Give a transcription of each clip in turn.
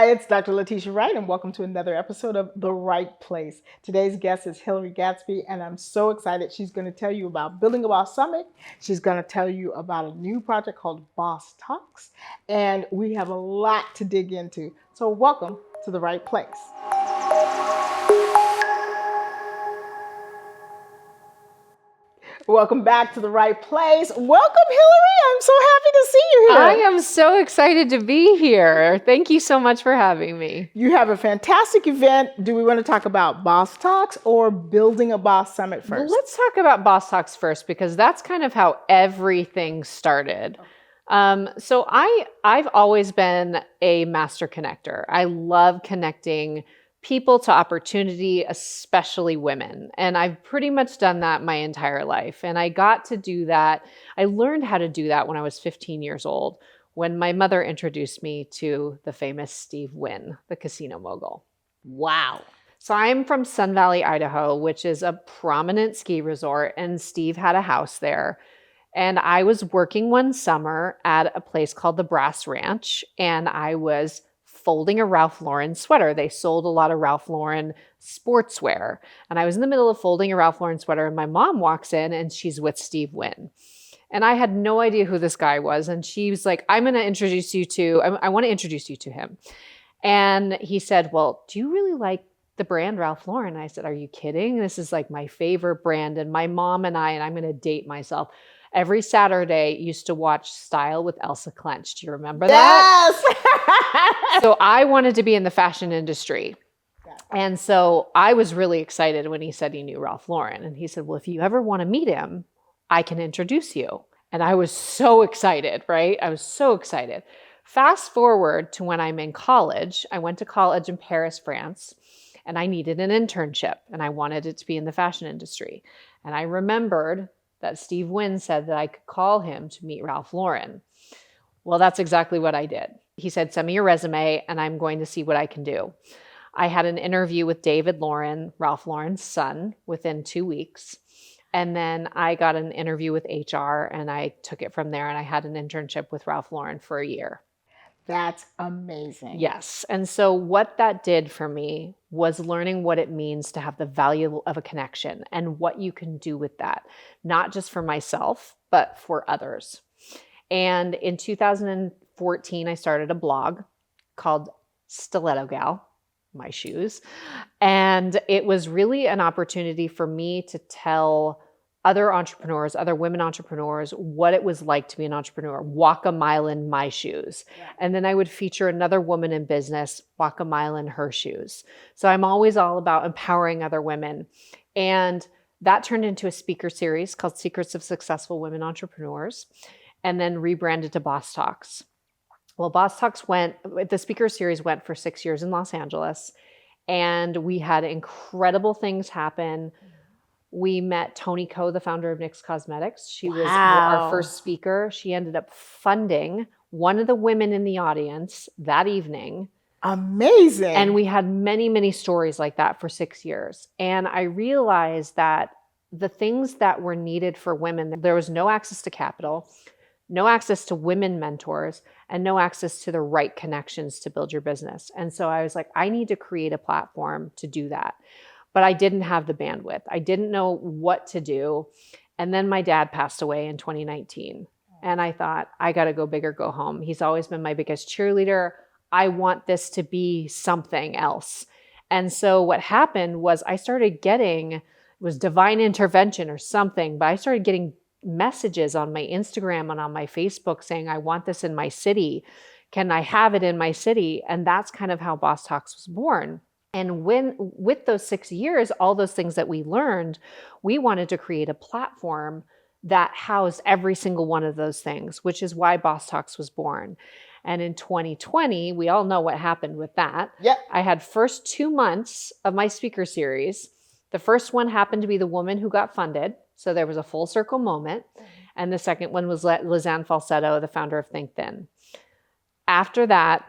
Hi, it's Dr. Letitia Wright, and welcome to another episode of The Right Place. Today's guest is Hillary Gadsby, and I'm so excited. She's going to tell you about Building a Boss Summit. She's going to tell you about a new project called Boss Talks, and we have a lot to dig into. So, welcome to The Right Place. Welcome back to The Right Place. Welcome, Hillary. I'm so happy to see you here. I am so excited to be here. Thank you so much for having me. You have a fantastic event. Do we want to talk about Boss Talks or Building a Boss Summit first? Well, let's talk about Boss Talks first, because that's kind of how everything started. So I've always been a master connector. I love connecting people to opportunity, especially women. And I've pretty much done that my entire life. And I got to do that. I learned how to do that when I was 15 years old, when my mother introduced me to the famous Steve Wynn, the casino mogul. Wow. So I'm from Sun Valley, Idaho, which is a prominent ski resort, and Steve had a house there. And I was working one summer at a place called the Brass Ranch, and I was folding a Ralph Lauren sweater. They sold a lot of Ralph Lauren sportswear. And I was in the middle of folding a Ralph Lauren sweater, and my mom walks in and she's with Steve Wynn. And I had no idea who this guy was. And she was like, I want to introduce you to him. And he said, well, do you really like the brand Ralph Lauren? I said, are you kidding? This is like my favorite brand. And my mom and I'm going to date myself, every Saturday used to watch Style with Elsa Clench. Do you remember that? Yes. So I wanted to be in the fashion industry. And so I was really excited when he said he knew Ralph Lauren. And he said, well, if you ever want to meet him, I can introduce you. And I was so excited, right? I was so excited. Fast forward to when I'm in college. I went to college in Paris, France, and I needed an internship, and I wanted it to be in the fashion industry. And I remembered that Steve Wynn said that I could call him to meet Ralph Lauren. Well, that's exactly what I did. He said, send me your resume and I'm going to see what I can do. I had an interview with David Lauren, Ralph Lauren's son, within 2 weeks. And then I got an interview with HR and I took it from there, and I had an internship with Ralph Lauren for a year. That's amazing. Yes. And so what that did for me was learning what it means to have the value of a connection and what you can do with that, not just for myself, but for others. And in 2014, I started a blog called Stiletto Gal, my shoes. And it was really an opportunity for me to tell other entrepreneurs, other women entrepreneurs, what it was like to be an entrepreneur, walk a mile in my shoes. Yeah. And then I would feature another woman in business, walk a mile in her shoes. So I'm always all about empowering other women. And that turned into a speaker series called Secrets of Successful Women Entrepreneurs, and then rebranded to Boss Talks. Well, the speaker series went for 6 years in Los Angeles, and we had incredible things happen. We met Toni Ko, the founder of NYX Cosmetics. She was our first speaker. She ended up funding one of the women in the audience that evening. Amazing. And we had many, many stories like that for 6 years. And I realized that the things that were needed for women, there was no access to capital, no access to women mentors, and no access to the right connections to build your business. And so I was like, I need to create a platform to do that. But I didn't have the bandwidth. I didn't know what to do. And then my dad passed away in 2019. And I thought, I got to go big or go home. He's always been my biggest cheerleader. I want this to be something else. And so what happened was I started getting, it was divine intervention or something, but I started getting messages on my Instagram and on my Facebook saying, I want this in my city. Can I have it in my city? And that's kind of how Boss Talks was born. And with those 6 years, all those things that we learned, we wanted to create a platform that housed every single one of those things, which is why Boss Talks was born. And in 2020, we all know what happened with that. Yep. I had first 2 months of my speaker series. The first one happened to be the woman who got funded. So there was a full circle moment. And the second one was Lizanne Falsetto, the founder of Think Thin. After that,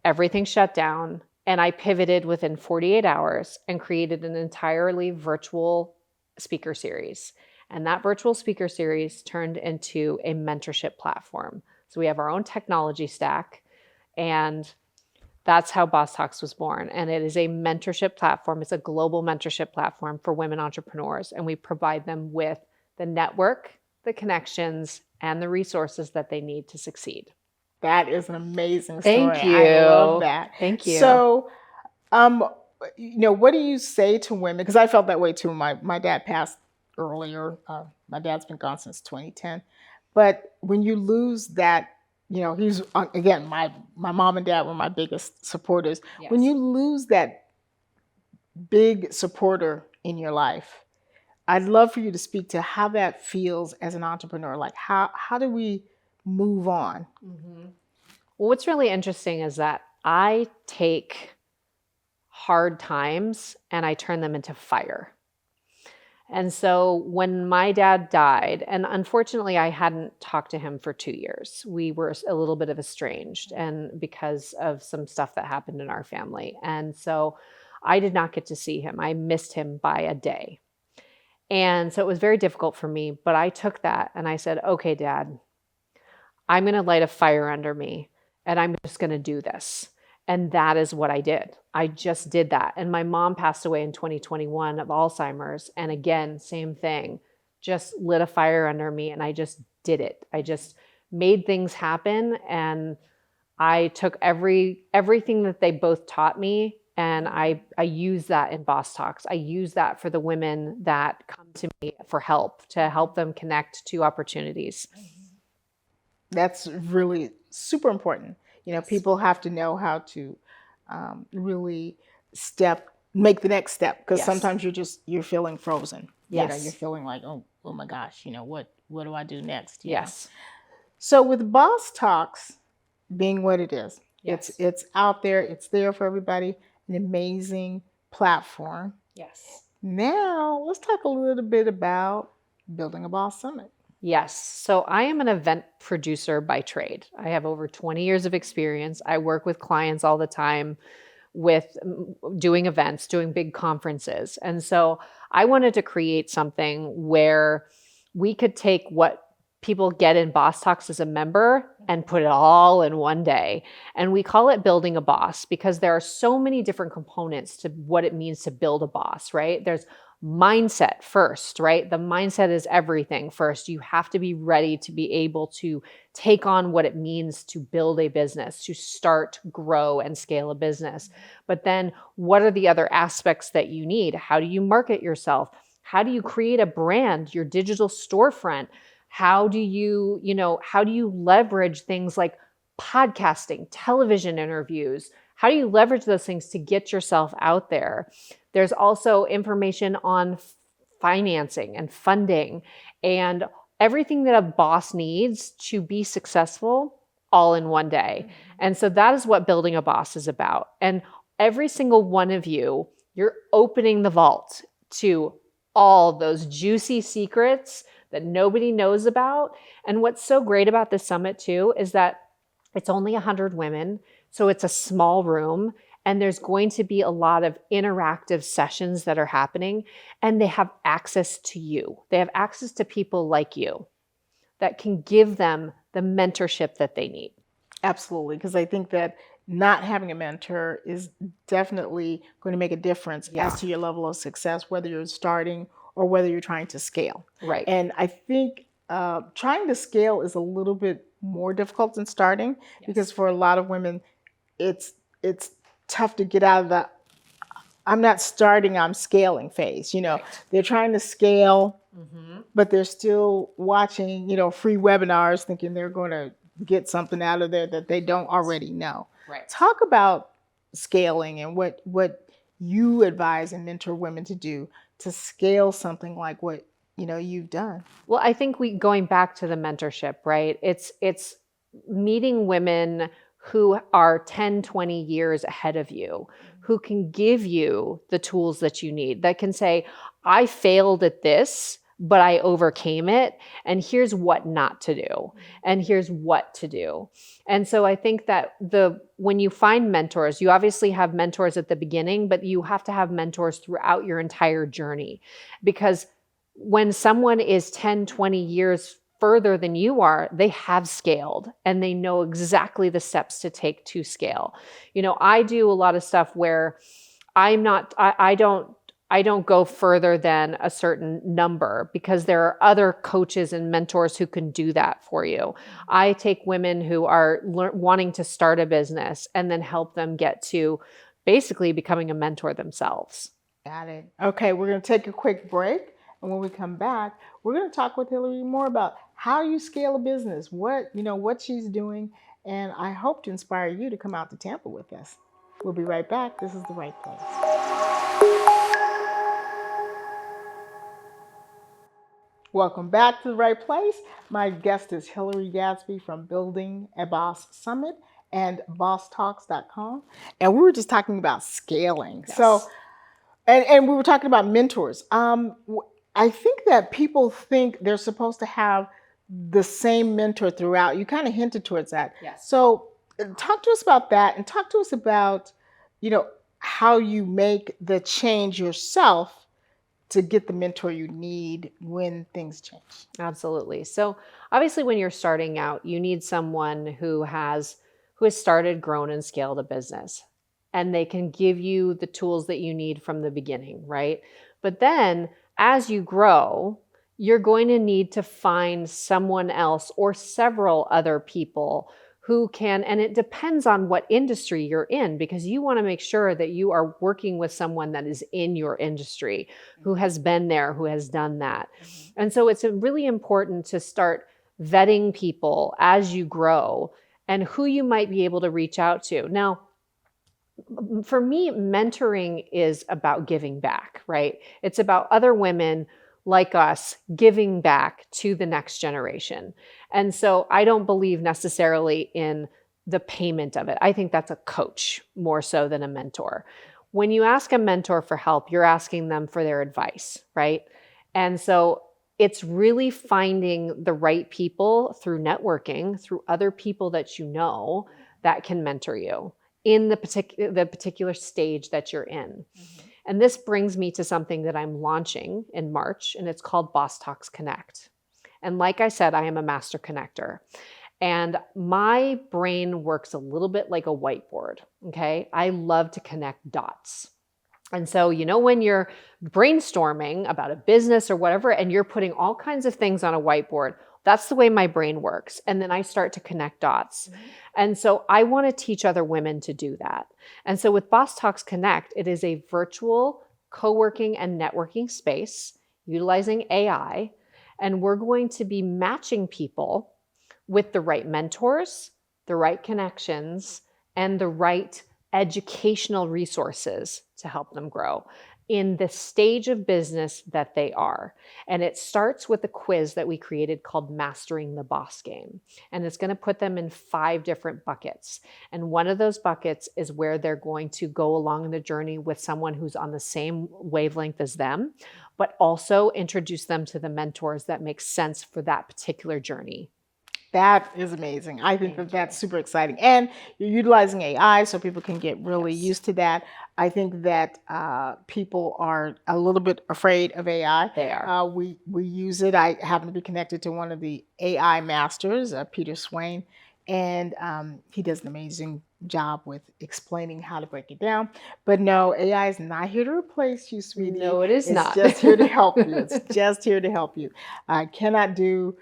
everything shut down. And I pivoted within 48 hours and created an entirely virtual speaker series. And that virtual speaker series turned into a mentorship platform. So we have our own technology stack, and That's how Boss Talks was born. And it is a mentorship platform. It's a global mentorship platform for women entrepreneurs. And we provide them with the network, the connections, and the resources that they need to succeed. That is an amazing story. Thank you. I love that. Thank you. So, what do you say to women? Because I felt that way too. My dad passed earlier. My dad's been gone since 2010. But when you lose that, he's again, my mom and dad were my biggest supporters. Yes. When you lose that big supporter in your life, I'd love for you to speak to how that feels as an entrepreneur. Like how do we move on? Mm-hmm. Well, what's really interesting is that I take hard times and I turn them into fire. And so when my dad died, and unfortunately I hadn't talked to him for 2 years, we were a little bit of estranged, and because of some stuff that happened in our family. And so I did not get to see him. I missed him by a day. And so it was very difficult for me, but I took that and I said, okay, Dad, I'm going to light a fire under me and I'm just going to do this. And that is what I did. I just did that. And my mom passed away in 2021 of Alzheimer's. And again, same thing, just lit a fire under me and I just did it. I just made things happen. And I took everything that they both taught me, and I use that in Boss Talks. I use that for the women that come to me for help, to help them connect to opportunities. That's really super important. People have to know how to really make the next step, because Yes. sometimes you're feeling frozen. Yes. You're feeling like, oh my gosh, what do I do next? Yes. So with Boss Talks being what it is, Yes. it's out there, it's there for everybody, an amazing platform. Yes. Now let's talk a little bit about Building a Boss Summit. Yes. So I am an event producer by trade. I have over 20 years of experience. I work with clients all the time with doing events, doing big conferences. And so I wanted to create something where we could take what people get in Boss Talks as a member and put it all in one day. And we call it Building a Boss because there are so many different components to what it means to build a boss, right? There's mindset first, right? The mindset is everything first. You have to be ready to be able to take on what it means to build a business, to start, grow, and scale a business. But then what are the other aspects that you need? How do you market yourself? How do you create a brand, your digital storefront? How do you leverage things like podcasting, television interviews? How do you leverage those things to get yourself out there? There's also information on financing and funding and everything that a boss needs to be successful all in one day. And so that is what Building a Boss is about. And every single one of you, you're opening the vault to all those juicy secrets that nobody knows about. And what's so great about this summit too is that it's only 100 women. So it's a small room, and there's going to be a lot of interactive sessions that are happening, and they have access to you. They have access to people like you that can give them the mentorship that they need. Absolutely, because I think that not having a mentor is definitely going to make a difference as to your level of success, whether you're starting or whether you're trying to scale. Right. And I think trying to scale is a little bit more difficult than starting, because for a lot of women, it's tough to get out of the I'm not starting, I'm scaling phase. Right. They're trying to scale, but they're still watching, free webinars thinking they're going to get something out of there that they don't already know. Right. Talk about scaling and what you advise and mentor women to do to scale something like what you've done. Well, I think going back to the mentorship, right? It's meeting women who are 10, 20 years ahead of you, who can give you the tools that you need, that can say, I failed at this, but I overcame it. And here's what not to do. And here's what to do. And so I think that when you find mentors, you obviously have mentors at the beginning, but you have to have mentors throughout your entire journey. Because when someone is 10, 20 years further than you are, they have scaled and they know exactly the steps to take to scale. I do a lot of stuff where I don't go further than a certain number because there are other coaches and mentors who can do that for you. I take women who are wanting to start a business and then help them get to basically becoming a mentor themselves. Got it. Okay, we're going to take a quick break. And when we come back, we're going to talk with Hillary more about how you scale a business, what she's doing. And I hope to inspire you to come out to Tampa with us. We'll be right back. This is The Right Place. Welcome back to The Right Place. My guest is Hillary Gadsby from Building a Boss Summit and bosstalks.com. And we were just talking about scaling. Yes. So, and we were talking about mentors. I think that people think they're supposed to have the same mentor throughout. You kind of hinted towards that. Yes. So talk to us about that and talk to us about, how you make the change yourself to get the mentor you need when things change. Absolutely. So obviously when you're starting out, you need someone who has started, grown, and scaled a business. And they can give you the tools that you need from the beginning, right? But then as you grow, you're going to need to find someone else or several other people who can, and it depends on what industry you're in, because you want to make sure that you are working with someone that is in your industry, who has been there, who has done that. And so it's really important to start vetting people as you grow and who you might be able to reach out to. Now, for me, mentoring is about giving back, right? It's about other women like us giving back to the next generation. And so I don't believe necessarily in the payment of it. I think that's a coach more so than a mentor. When you ask a mentor for help, you're asking them for their advice, right? And so it's really finding the right people through networking, through other people that you know that can mentor you in the particular stage that you're in. And this brings me to something that I'm launching in March, and it's called Boss Talks Connect. And like I said, I am a master connector. And my brain works a little bit like a whiteboard, okay? I love to connect dots. And so, when you're brainstorming about a business or whatever, and you're putting all kinds of things on a whiteboard, that's the way my brain works. And then I start to connect dots. And so I want to teach other women to do that. And so with Boss Talks Connect, it is a virtual co-working and networking space utilizing AI. And we're going to be matching people with the right mentors, the right connections, and the right educational resources to help them grow in the stage of business that they are. And it starts with a quiz that we created called Mastering the Boss Game. And it's going to put them in 5 different buckets. And one of those buckets is where they're going to go along the journey with someone who's on the same wavelength as them, but also introduce them to the mentors that make sense for that particular journey. That is amazing. I think that that's super exciting. And you're utilizing AI so people can get really used to that. I think that people are a little bit afraid of AI. They are. We use it. I happen to be connected to one of the AI masters, Peter Swain, and he does an amazing job with explaining how to break it down. But no, AI is not here to replace you, sweetie. No, it is not. It's just here to help you. It's just here to help you. I cannot do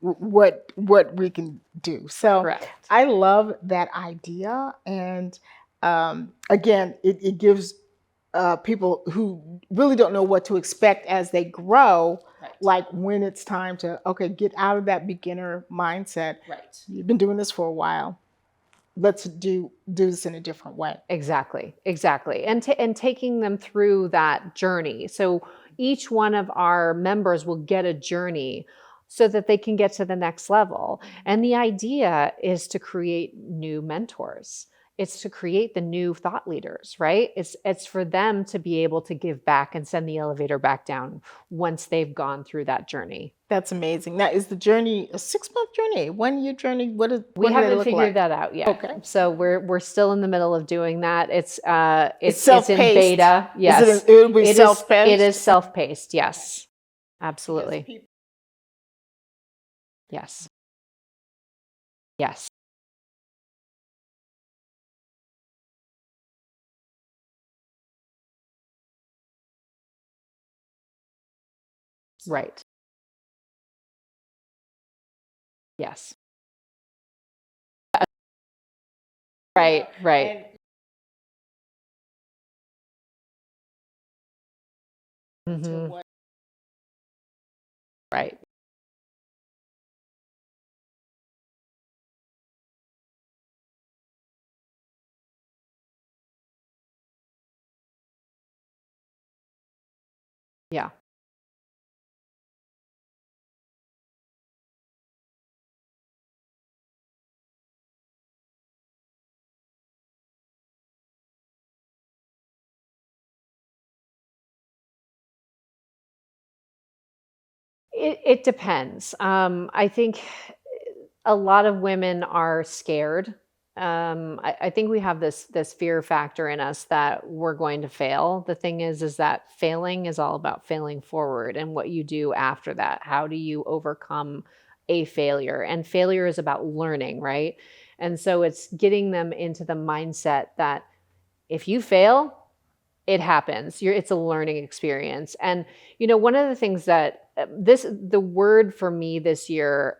what we can do. So Correct. I love that idea. And again, it gives people who really don't know what to expect as they grow, Right. like when it's time to, get out of that beginner mindset. Right. You've been doing this for a while. Let's do this in a different way. Exactly. And taking them through that journey. So each one of our members will get a journey so that they can get to the next level. And the idea is to create new mentors. It's to create the new thought leaders, right? It's for them to be able to give back and send the elevator back down once they've gone through that journey. That's amazing. Now, is the journey a 6-month journey, 1-year journey? We haven't figured that out yet. Okay. So we're still in the middle of doing that. It's in self-paced. beta. Yes. It'll be self-paced? It is self-paced. Yes. Absolutely. Yes. Yes. Right. Yes. Right. Right. Hmm. Right. Yeah. It depends. I think a lot of women are scared. I think we have this fear factor in us that we're going to fail. The thing is that failing is all about failing forward and what you do after that. How do you overcome a failure? And failure is about learning, right? And so it's getting them into the mindset that if you fail, it happens. It's a learning experience. And one of the things that the word for me this year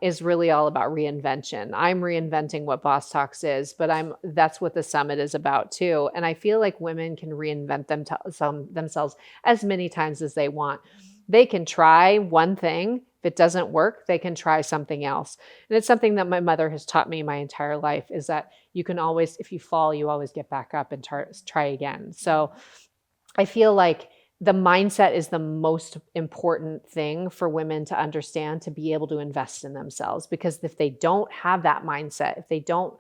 is really all about reinvention. I'm reinventing what Boss Talks is, but that's what the summit is about too. And I feel like women can reinvent themselves as many times as they want. They can try one thing. If it doesn't work, they can try something else. And it's something that my mother has taught me my entire life, is that you can always, if you fall, you always get back up and try again. So I feel like the mindset is the most important thing for women to understand, to be able to invest in themselves. Because if they don't have that mindset, if they don't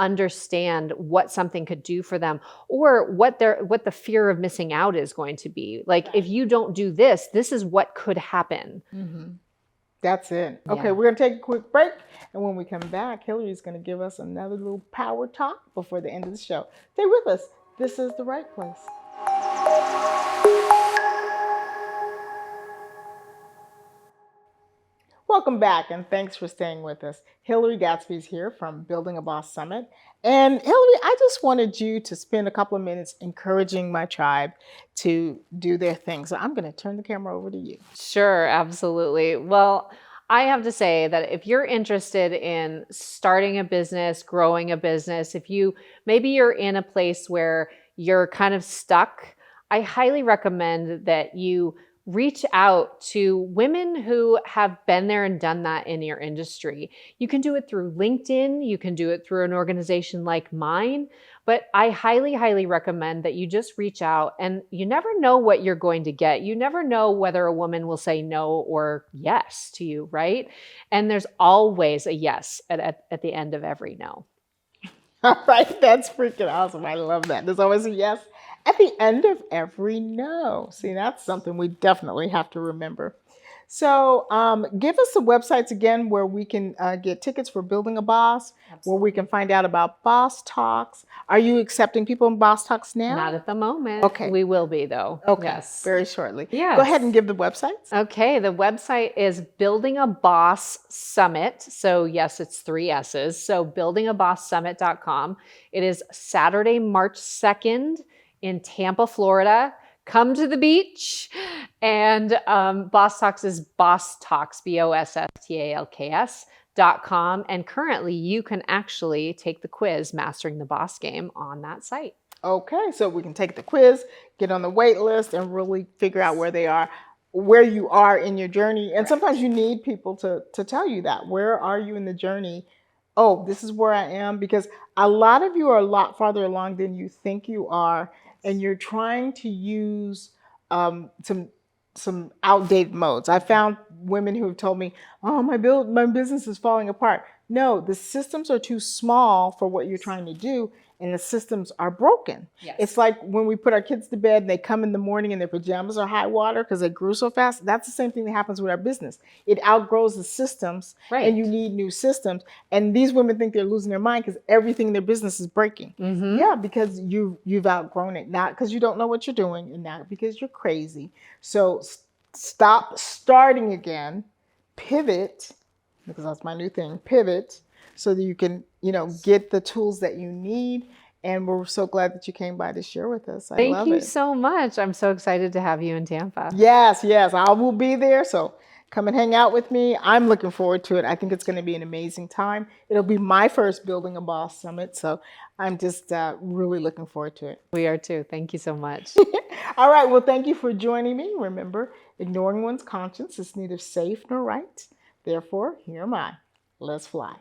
understand what something could do for them, or what the fear of missing out is going to be, like, if you don't do this, this is what could happen. Mm-hmm. That's it. Okay, Yeah. we're going to take a quick break. And when we come back, Hillary's going to give us another little power talk before the end of the show. Stay with us. This is The Right Place. Welcome back, and thanks for staying with us. Hillary Gadsby is here from Building a Boss Summit. And Hillary, I just wanted you to spend a couple of minutes encouraging my tribe to do their thing. So I'm going to turn the camera over to you. Sure, absolutely. Well, I have to say that if you're interested in starting a business, growing a business, if maybe you're in a place where you're kind of stuck, I highly recommend that you reach out to women who have been there and done that in your industry. You can do it through LinkedIn, you can do it through an organization like mine, but I highly, highly recommend that you just reach out, and you never know what you're going to get. You never know whether a woman will say no or yes to you, right? And there's always a yes at the end of every no. All right, that's freaking awesome. I love that. There's always a yes at the end of every no. See, that's something we definitely have to remember. So, give us the websites again where we can get tickets for Building a Boss, where we can find out about Boss Talks. Are you accepting people in Boss Talks now? Not at the moment. Okay. We will be, though. Okay, Yes. very shortly. Yes. Go ahead and give the websites. Okay, the website is Building a Boss Summit. So yes, it's 3 S's. So buildingabossummit.com. It is Saturday, March 2nd in Tampa, Florida. Come to the beach. And Boss Talks is Boss Talks, BOSSTALKS.com. And currently you can actually take the quiz, Mastering the Boss Game, on that site. Okay, so we can take the quiz, get on the wait list, and really figure out where you are in your journey. And sometimes you need people to tell you that. Where are you in the journey? Oh, this is where I am, because a lot of you are a lot farther along than you think you are, and you're trying to use some outdated modes. I found women who have told me, "Oh, my business is falling apart." No, the systems are too small for what you're trying to do, and the systems are broken. Yes. It's like when we put our kids to bed and they come in the morning and their pajamas are high water because they grew so fast. That's the same thing that happens with our business. It outgrows the systems, Right. and you need new systems. And these women think they're losing their mind because everything in their business is breaking. Mm-hmm. Yeah, because you've outgrown it, not because you don't know what you're doing, and not because you're crazy. So stop starting again, pivot, because that's my new thing, pivot, so that you can, get the tools that you need. And we're so glad that you came by to share with us. I Thank love you it. so much. I'm so excited to have you in Tampa. Yes, yes, I will be there. So come and hang out with me. I'm looking forward to it. I think it's going to be an amazing time. It'll be my first Building a Boss Summit. So I'm just really looking forward to it. We are too. Thank you so much. All right. Well, thank you for joining me. Remember, ignoring one's conscience is neither safe nor right. Therefore, here am I. Let's fly.